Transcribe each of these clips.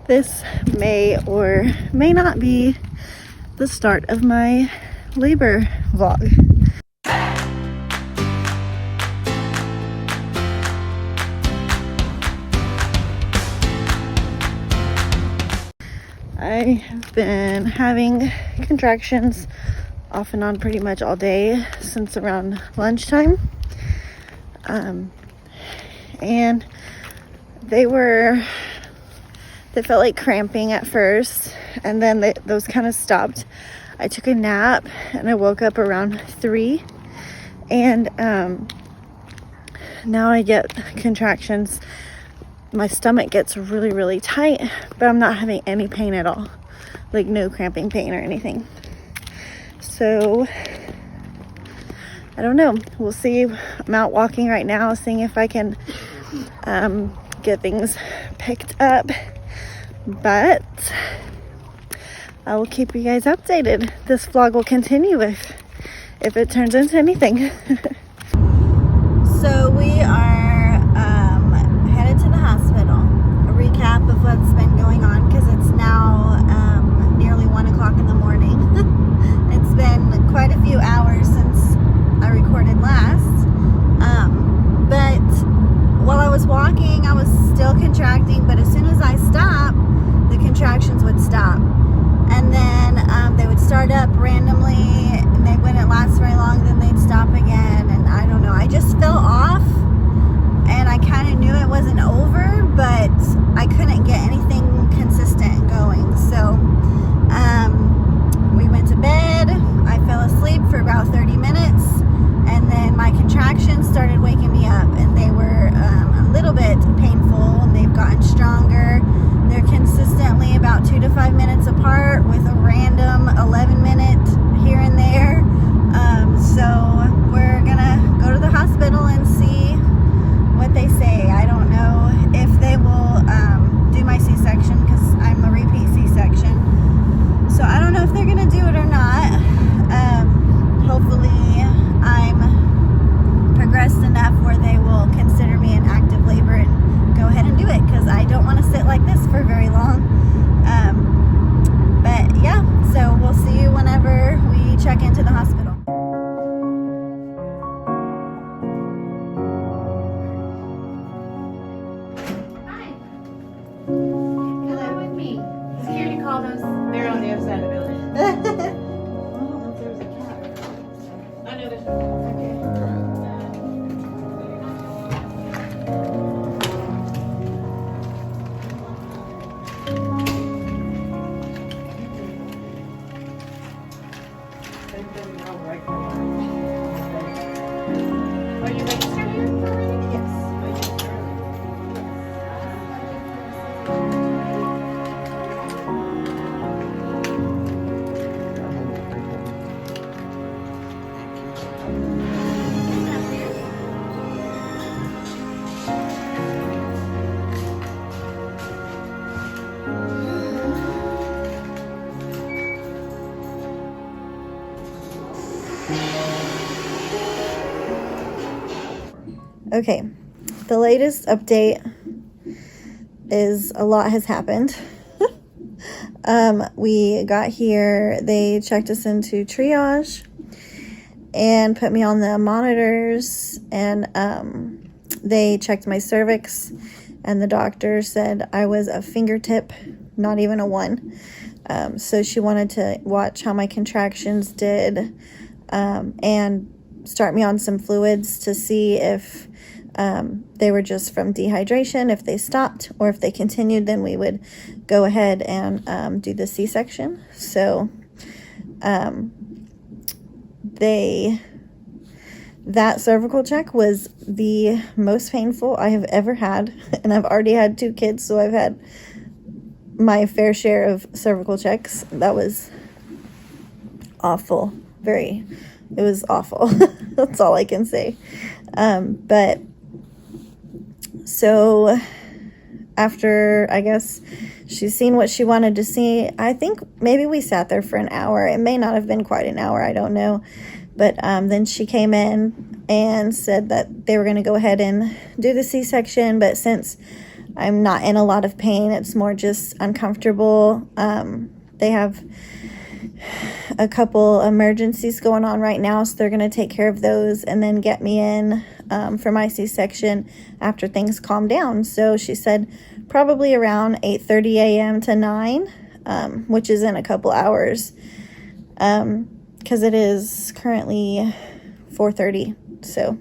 This may or may not be the start of my labor vlog. I have been having contractions off and on pretty much all day since around lunchtime. And they felt like cramping at first, and then those kind of stopped. I took a nap and I woke up around 3, and now I get contractions. My stomach gets really, really tight, but I'm not having any pain at all, like no cramping pain or anything. So I don't know, we'll see. I'm out walking right now, seeing if I can get things picked up, but I will keep you guys updated. This vlog will continue if it turns into anything. So we are headed to the hospital. A recap of what's been going on, because it's now nearly 1 o'clock in the morning. It's been quite a few hours since I recorded last, but while I was walking, I was still contracting, but as soon as I stopped, the contractions would stop. And then they would start up randomly, and they wouldn't last very long, then they'd stop again, and I don't know. I just fell off, and I kind of knew it wasn't over, but I couldn't get anything consistent going. So we went to bed. I fell asleep for about 30 minutes, and then my contractions started waking me up, and they were a little bit painful, and they've gotten stronger. They're consistently about 2 to 5 minutes apart, with a random 11-minute here and there. So we're gonna go to the hospital and see what they say. I don't know if they will do my C-section, because I'm a repeat C-section. So I don't know if they're gonna do it or not. Hopefully I'm progressed enough where they will consider me in active labor and go ahead and do it, because I don't want to sit like this for very long. But yeah, so we'll see you whenever we check into the hospital. Hi. Hello with me. Security called us. They're on the other side of the building. I don't know if there's a cat. I know there's a Are you registered here already? Yes. Okay, the latest update is a lot has happened. We got here, they checked us into triage and put me on the monitors, and they checked my cervix, and the doctor said I was a fingertip, not even a 1. So she wanted to watch how my contractions did, and start me on some fluids to see if they were just from dehydration. If they stopped, or if they continued, then we would go ahead and do the C-section. So that cervical check was the most painful I have ever had, and I've already had 2 kids, so I've had my fair share of cervical checks. That was awful. It was awful. That's all I can say. But so after, I guess, she's seen what she wanted to see, I think maybe we sat there for an hour. It may not have been quite an hour, I don't know. But then she came in and said that they were going to go ahead and do the C-section, but since I'm not in a lot of pain. It's more just uncomfortable. They have a couple emergencies going on right now, so they're going to take care of those and then get me in for my C-section after things calm down. So she said probably around 8:30 a.m. to 9, which is in a couple hours, because it is currently 4:30. So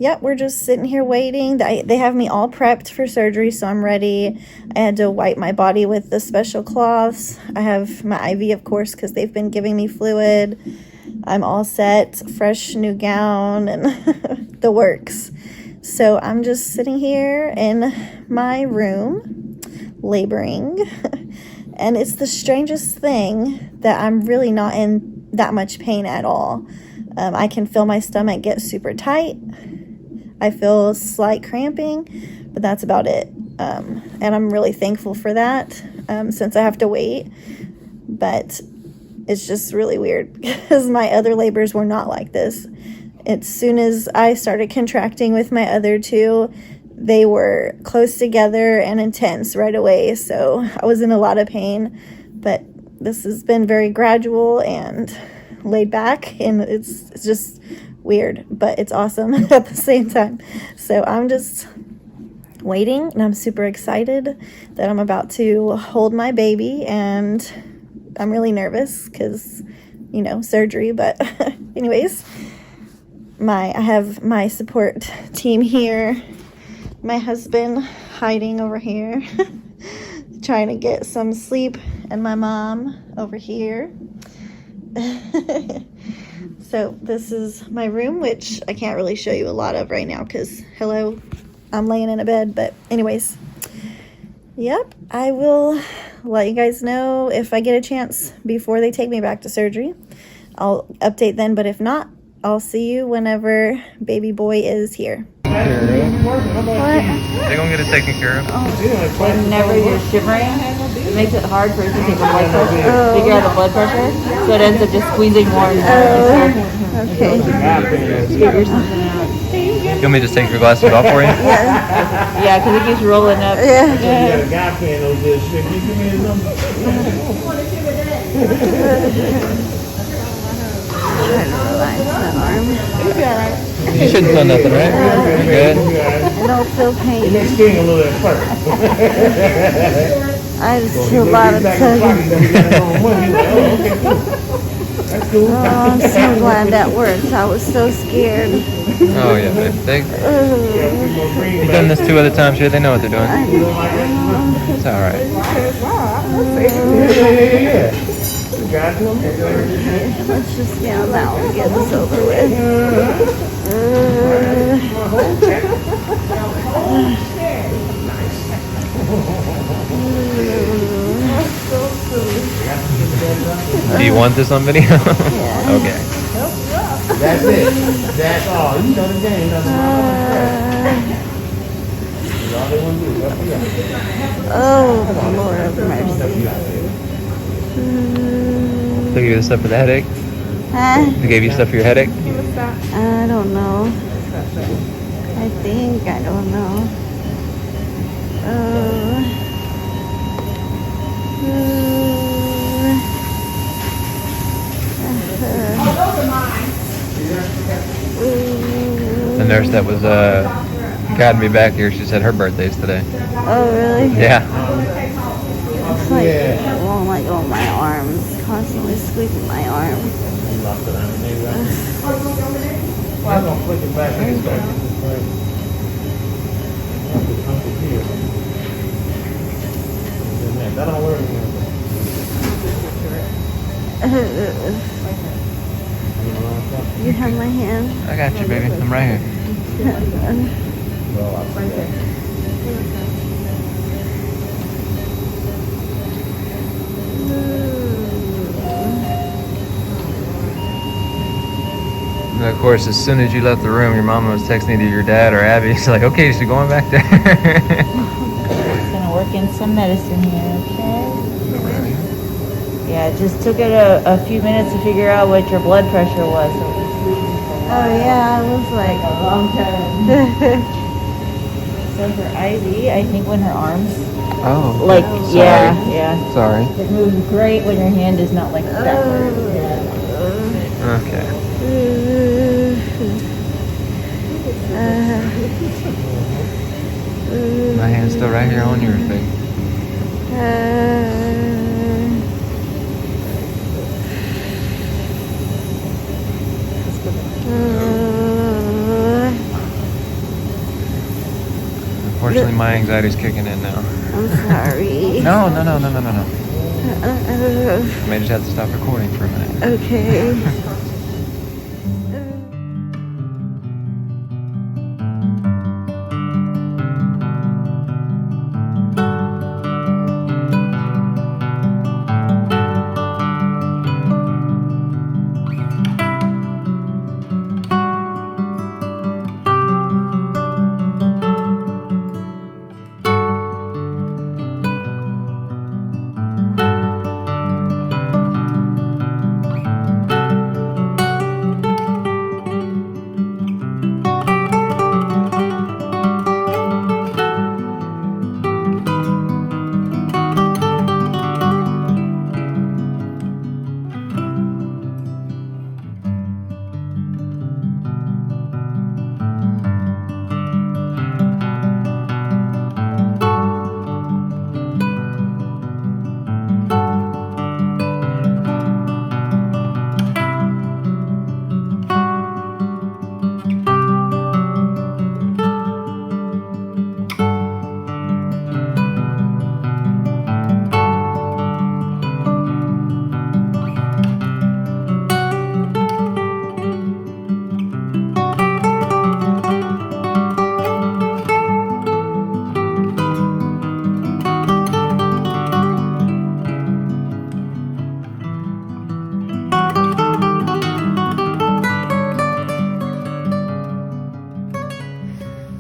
yeah, we're just sitting here waiting. They have me all prepped for surgery, so I'm ready. I had to wipe my body with the special cloths. I have my IV, of course, because they've been giving me fluid. I'm all set, fresh new gown, and the works. So I'm just sitting here in my room, laboring. And it's the strangest thing that I'm really not in that much pain at all. I can feel my stomach get super tight. I feel slight cramping, but that's about it. And I'm really thankful for that, since I have to wait. But it's just really weird because my other labors were not like this. As soon as I started contracting with my other two, they were close together and intense right away. So I was in a lot of pain, but this has been very gradual and laid back, and it's just weird, but it's awesome at the same time. So I'm just waiting, and I'm super excited that I'm about to hold my baby, and I'm really nervous because, you know, surgery. But anyways, I have my support team here, my husband hiding over here trying to get some sleep, and my mom over here. So this is my room, which I can't really show you a lot of right now because, hello, I'm laying in a bed. But anyways, yep, I will let you guys know if I get a chance before they take me back to surgery. I'll update then, but if not, I'll see you whenever baby boy is here. What? They're gonna get it taken care of. Whenever you're shivering, it makes it hard for it to take a blood pressure, figure out the blood pressure, so it ends up just squeezing more and more. Okay. Figure something out. You want me to just take your glasses off for you? Yeah, because it keeps rolling up. You shouldn't feel nothing, right? You're good. I don't feel pain. a little at first. I just feel a lot of tugging. That's cool. Oh, I'm so glad that worked. I was so scared. Oh yeah, you've done this 2 other times here. They know what they're doing. It's all right. Yeah. Let's just get on that one and get this over with. Do you want this on video? Yeah. Okay. That's it. That's all. You know the game. That's all they want to do. Oh, Lord of mercy. They gave you the stuff for the headache? Huh? They gave you stuff for your headache? I don't know. I don't know. The nurse that was guiding me back here, she said her birthday's today. Oh, really? Yeah. It's like, it won't let go of my arms. Constantly squeezing my arm. I'm going to flick it back and start that don't work You have my hand? I got you, baby. I'm right here. And of course, as soon as you left the room, your mama was texting either your dad or Abby. She's like, okay, she's going back there. Just gonna work in some medicine here, okay? Yeah, it just took it a few minutes to figure out what your blood pressure was. Oh, yeah, I was like, a long time. So her IV, I think when her arms, Oh. like, Sorry. yeah. Sorry. It moves great when your hand is not like backward. Okay. My hand's still right here on yours, babe. Unfortunately, my anxiety's kicking in now. I'm sorry. No. I may just have to stop recording for a minute. Okay.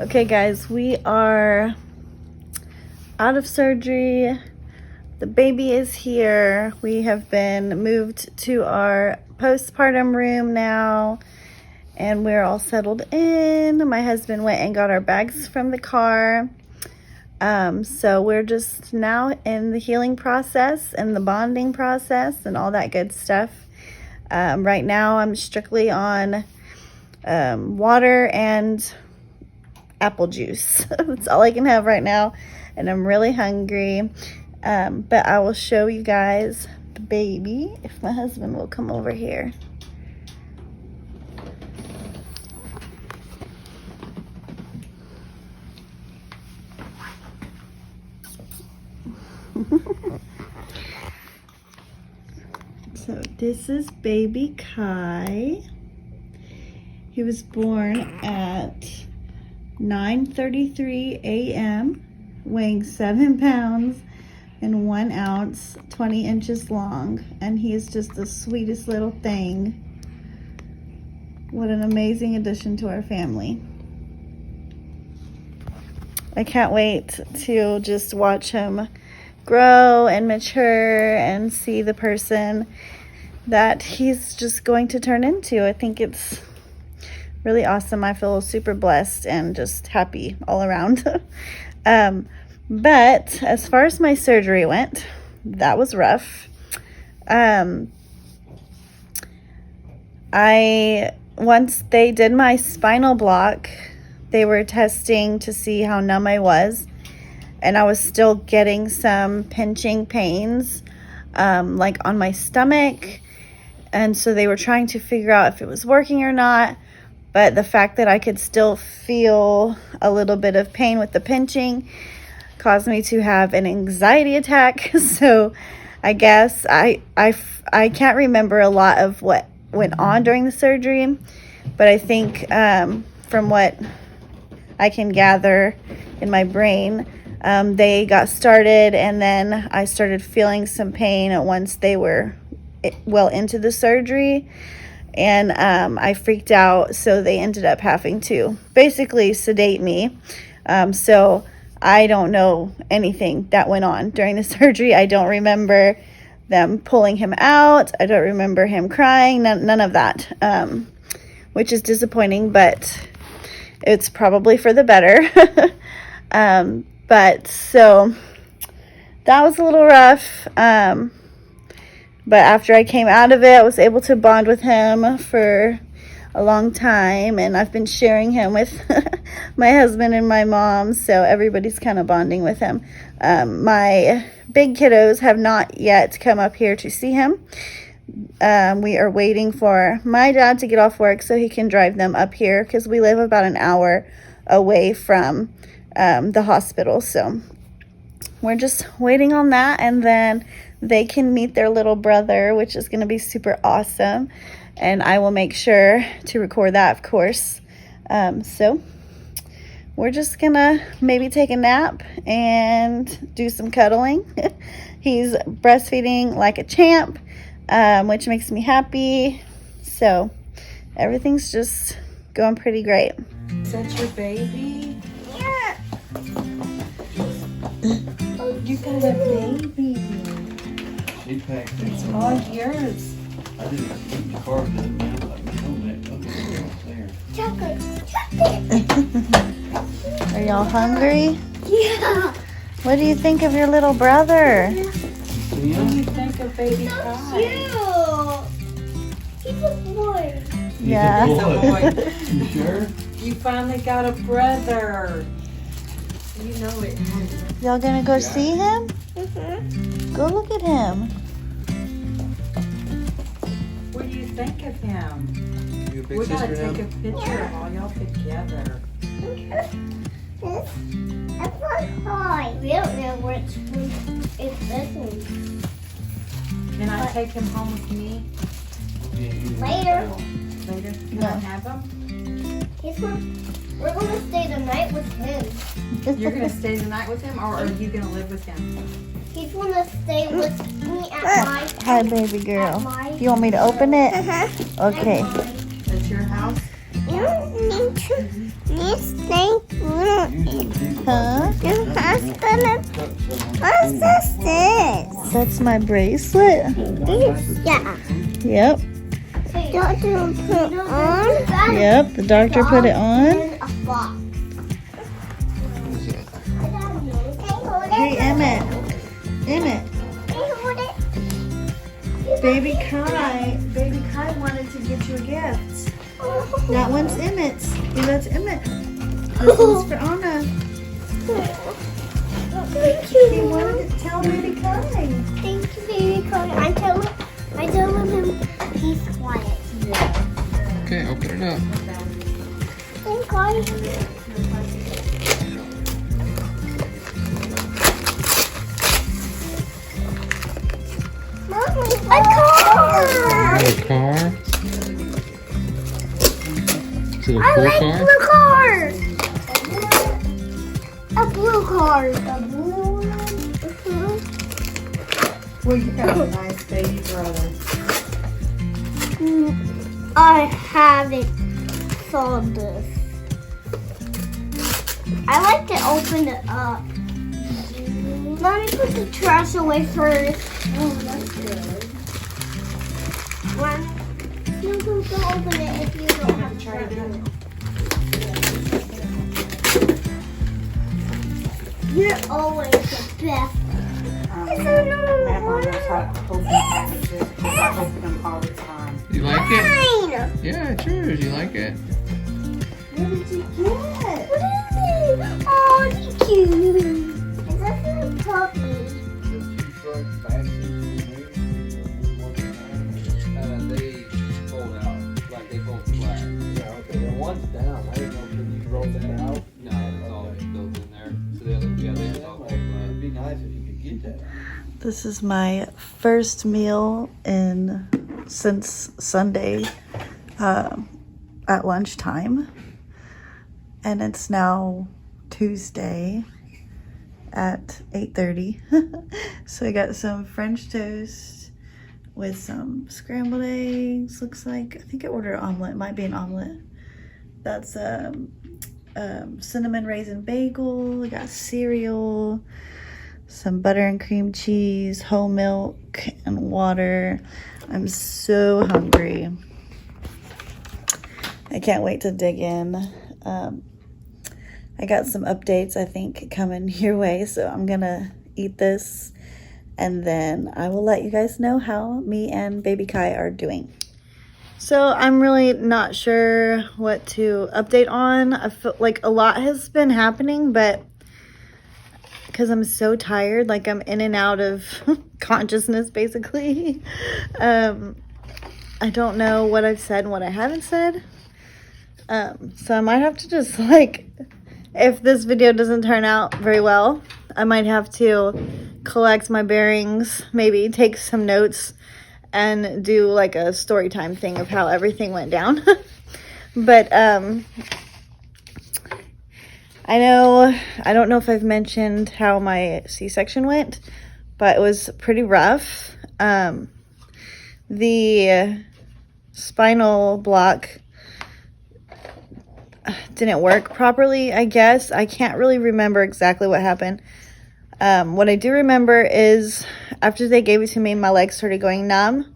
Okay guys, we are out of surgery. The baby is here. We have been moved to our postpartum room now and we're all settled in. My husband went and got our bags from the car. So we're just now in the healing process and the bonding process and all that good stuff. Right now I'm strictly on water and apple juice. That's all I can have right now and I'm really hungry. But I will show you guys the baby if my husband will come over here. So this is baby Kai. He was born at 9:33 a.m., weighing 7 pounds and 1 ounce, 20 inches long, and he is just the sweetest little thing. What an amazing addition to our family. I can't wait to just watch him grow and mature and see the person that he's just going to turn into. I think it's really awesome. I feel super blessed and just happy all around. But as far as my surgery went, that was rough. Once they did my spinal block, they were testing to see how numb I was, and I was still getting some pinching pains, like on my stomach, and so they were trying to figure out if it was working or not. But the fact that I could still feel a little bit of pain with the pinching caused me to have an anxiety attack. So I guess I can't remember a lot of what went on during the surgery, but I think from what I can gather in my brain, they got started and then I started feeling some pain once they were well into the surgery. And I freaked out, so they ended up having to basically sedate me. So I don't know anything that went on during the surgery. I don't remember them pulling him out. I don't remember him crying, none of that, which is disappointing, but it's probably for the better. But so that was a little rough. But after I came out of it, I was able to bond with him for a long time, and I've been sharing him with my husband and my mom, so everybody's kind of bonding with him. My big kiddos have not yet come up here to see him. We are waiting for my dad to get off work so he can drive them up here, because we live about an hour away from the hospital. So we're just waiting on that, and then they can meet their little brother, which is going to be super awesome. And I will make sure to record that, of course. So we're just gonna maybe take a nap and do some cuddling. He's breastfeeding like a champ, which makes me happy. So everything's just going pretty great. Is that your baby? Yeah. Oh, you got a baby. She packed It's all yours. I didn't keep the car to the man. Like, there. Are y'all hungry? Yeah. What do you think of your little brother? What do you think of baby Kai? He's a boy. Yeah. He's a boy. You sure? You finally got a brother. You know it. Y'all gonna go see him? Mm-hmm. Go look at him. What do you think of him? You a big We gotta sister take a now? picture of all y'all together. That's not high. We don't know which one is this one. Can I take him home with me Later. later? Can I No. have him? We're gonna stay the night with him. You're gonna stay the night with him, or are you gonna live with him? He's gonna stay with me at my Hi, baby girl. at my You want me to open it? Okay. That's your house? Huh? What's this? That's my bracelet. Yeah. Yep. Doctor put on. Yep. The doctor put it on. In a box. Hey, Emmett. Emmett. Baby Kai wanted to get you a gift. That one's Emmett's. Hey, that's Emmett. This one's for Anna. Thank He you. wanted to tell Baby Kai. Thank you, baby. I tell him he's quiet. Okay, open it up. Thank God. A car! A car? Is it a I full like car? blue cars. A blue car. A blue one. Well, you got a nice baby brother. I haven't saw this. I like to open it up. Let me put the trash away first. Oh, that's good. One. You can go open it if you don't have Try to do it. You're always the best. Grandma knows how to open packages. I open them all the time. You like it? Mine. Yeah, it's yours. You like it? What did you get? What is it? Oh, it's cute. Is that a puppy? They fold out, like they fold flat. Yeah, okay. Then one's down. I didn't know if you roll that out. No, it's all built in there. So they look, yeah, they just all fold flat. It'd be nice if you could get that. This is my first meal since Sunday at lunchtime, and it's now Tuesday at 8:30. So I got some French toast with some scrambled eggs. Looks like, I think I ordered an omelet. It might be an omelet. That's cinnamon raisin bagel. I got cereal, some butter and cream cheese, whole milk, and water. I'm so hungry. I can't wait to dig in. I got some updates, I think, coming your way. So I'm going to eat this. And then I will let you guys know how me and baby Kai are doing. So I'm really not sure what to update on. I feel like a lot has been happening, but because I'm so tired, like I'm in and out of consciousness basically. I don't know what I've said and what I haven't said. So I might have to just like, if this video doesn't turn out very well, I might have to collect my bearings, maybe take some notes and do like a story time thing of how everything went down. But I don't know if I've mentioned how my C-section went, but it was pretty rough. The spinal block didn't work properly, I guess. I can't really remember exactly what happened. What I do remember is after they gave it to me, my legs started going numb,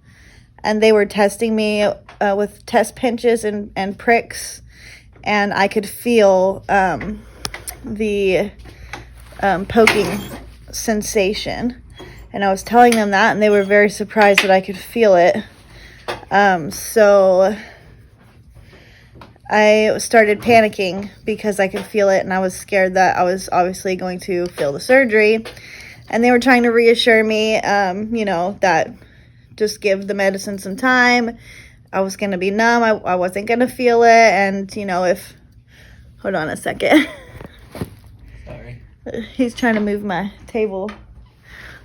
and they were testing me with test pinches and pricks, and I could feel the poking sensation, and I was telling them that, and they were very surprised that I could feel it. So I started panicking because I could feel it, and I was scared that I was obviously going to fail the surgery. And they were trying to reassure me, that just give the medicine some time. I was going to be numb. I wasn't going to feel it. And, hold on a second. Sorry. He's trying to move my table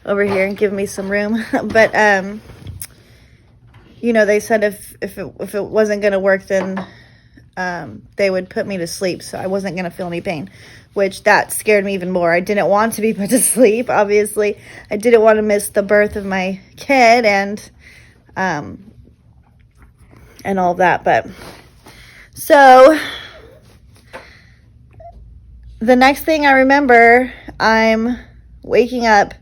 over here and give me some room. But, they said if it wasn't going to work, then they would put me to sleep, so I wasn't going to feel any pain, which that scared me even more. I didn't want to be put to sleep, obviously. I didn't want to miss the birth of my kid and all of that. But so the next thing I remember, I'm waking up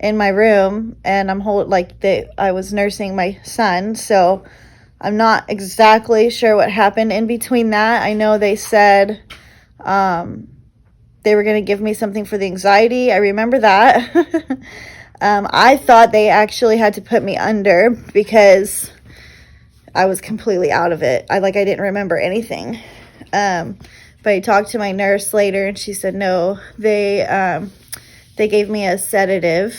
in my room, and I was nursing my son, so I'm not exactly sure what happened in between that. I know they said they were going to give me something for the anxiety. I remember that. I thought they actually had to put me under because I was completely out of it. I didn't remember anything. But I talked to my nurse later, and she said no, they gave me a sedative.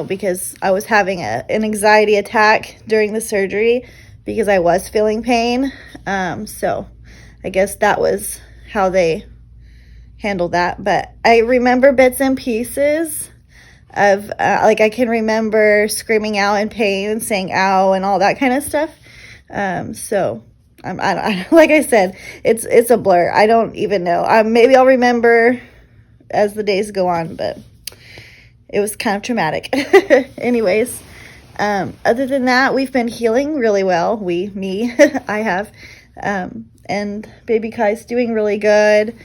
Because I was having an anxiety attack during the surgery because I was feeling pain. So I guess that was how they handled that. But I remember bits and pieces of, I can remember screaming out in pain and saying ow and all that kind of stuff. So like I said, it's a blur. I don't even know. Maybe I'll remember as the days go on, but it was kind of traumatic. Anyways, other than that, we've been healing really well. I have. And baby Kai's doing really good.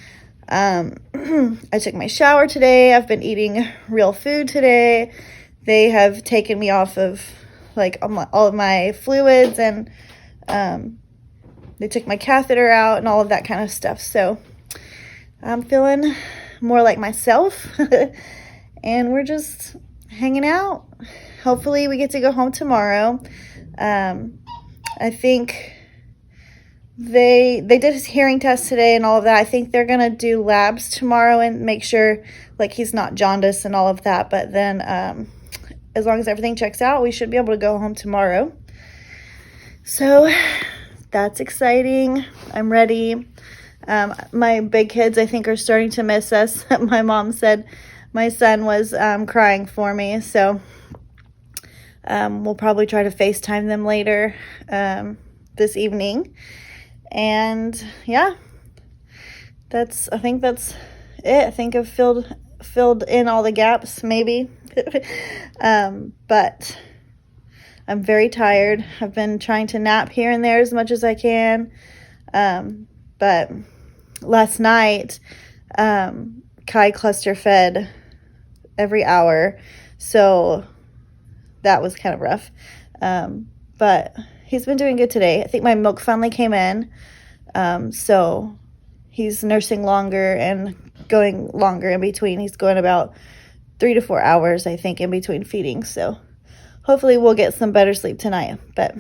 I took my shower today. I've been eating real food today. They have taken me off of all of my fluids, and they took my catheter out and all of that kind of stuff. So I'm feeling more like myself. And we're just hanging out. Hopefully we get to go home tomorrow. I think they did his hearing test today and all of that. I think they're going to do labs tomorrow and make sure he's not jaundiced and all of that. But then as long as everything checks out, we should be able to go home tomorrow. So that's exciting. I'm ready. My big kids, I think, are starting to miss us. My mom said my son was crying for me, so we'll probably try to FaceTime them later this evening. And yeah, I think that's it. I think I've filled in all the gaps, maybe. But I'm very tired. I've been trying to nap here and there as much as I can. But last night, Kai cluster fed every hour, so that was kind of rough. But he's been doing good today. I think my milk finally came in, so he's nursing longer and going longer in between. He's going about 3 to 4 hours, I think, in between feedings. So hopefully we'll get some better sleep tonight. But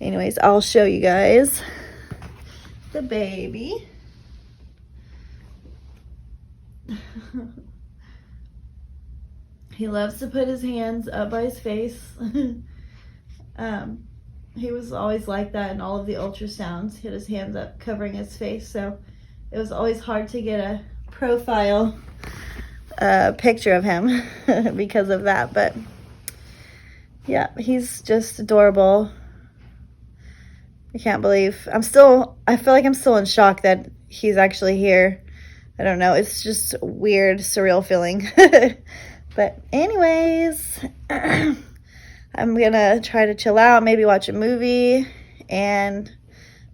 anyways, I'll show you guys the baby. He loves to put his hands up by his face. He was always like that in all of the ultrasounds. He had his hands up covering his face, so it was always hard to get a profile picture of him because of that. But yeah, he's just adorable. I can't believe I feel like I'm still in shock that he's actually here. I don't know, it's just a weird, surreal feeling. But anyways, I'm gonna try to chill out, maybe watch a movie, and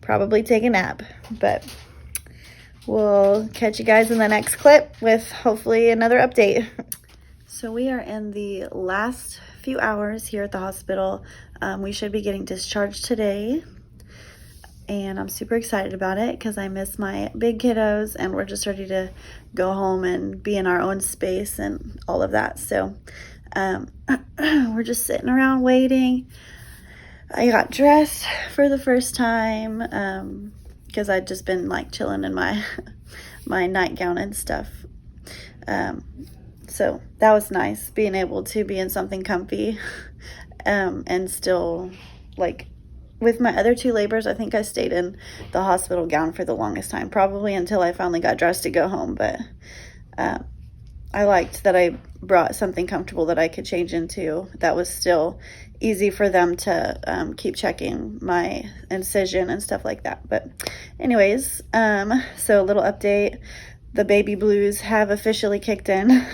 probably take a nap. But we'll catch you guys in the next clip with hopefully another update. So we are in the last few hours here at the hospital. We should be getting discharged today. And I'm super excited about it because I miss my big kiddos and we're just ready to go home and be in our own space and all of that. So we're just sitting around waiting. I got dressed for the first time because I'd just been like chilling in my nightgown and stuff. So that was nice, being able to be in something comfy and still like. With my other 2 labors, I think I stayed in the hospital gown for the longest time, probably until I finally got dressed to go home. But I liked that I brought something comfortable that I could change into that was still easy for them to keep checking my incision and stuff like that. But anyways, so a little update. The baby blues have officially kicked in.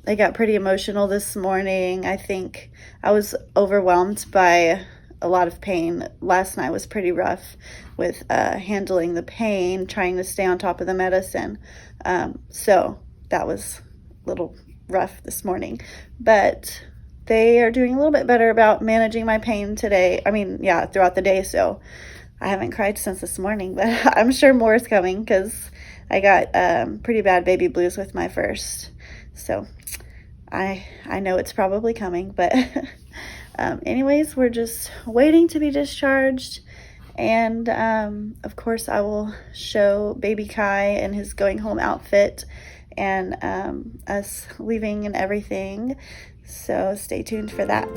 I got pretty emotional this morning. I think I was overwhelmed by a lot of pain. Last night was pretty rough with handling the pain, trying to stay on top of the medicine. So that was a little rough this morning. But they are doing a little bit better about managing my pain today. I mean, yeah, throughout the day. So I haven't cried since this morning, but I'm sure more is coming because I got pretty bad baby blues with my first. So I know it's probably coming, but anyways, we're just waiting to be discharged. And of course I will show baby Kai in his going home outfit and us leaving and everything. So stay tuned for that.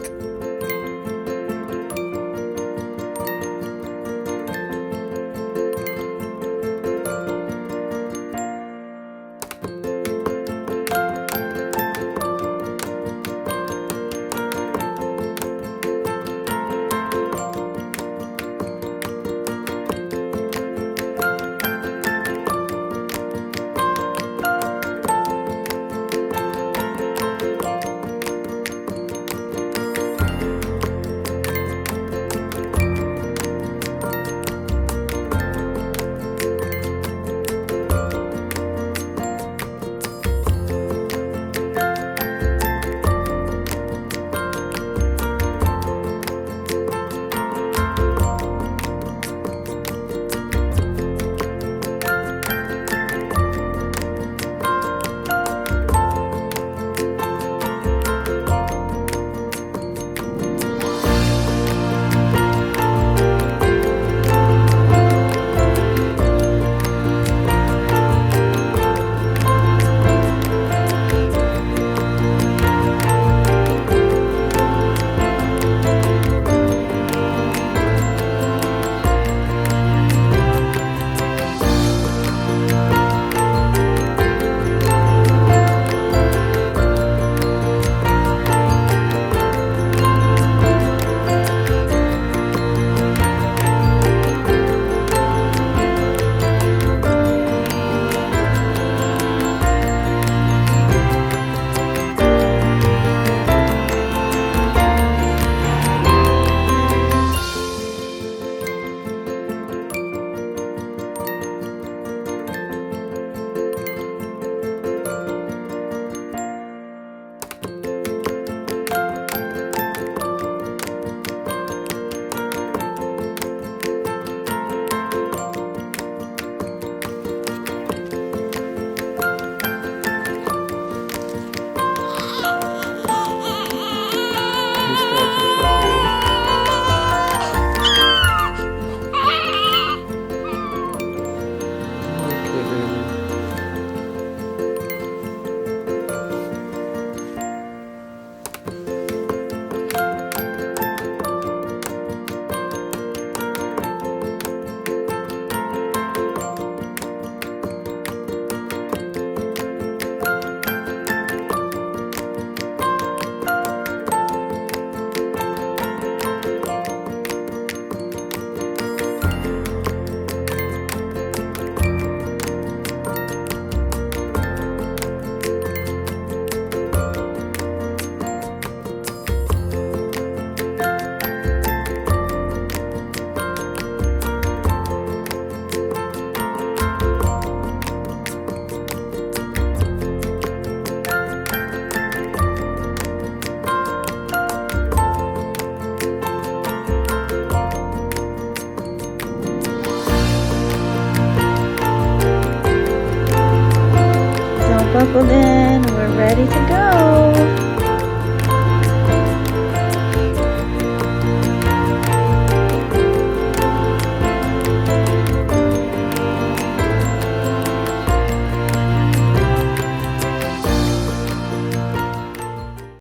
buckled in. We're ready to go.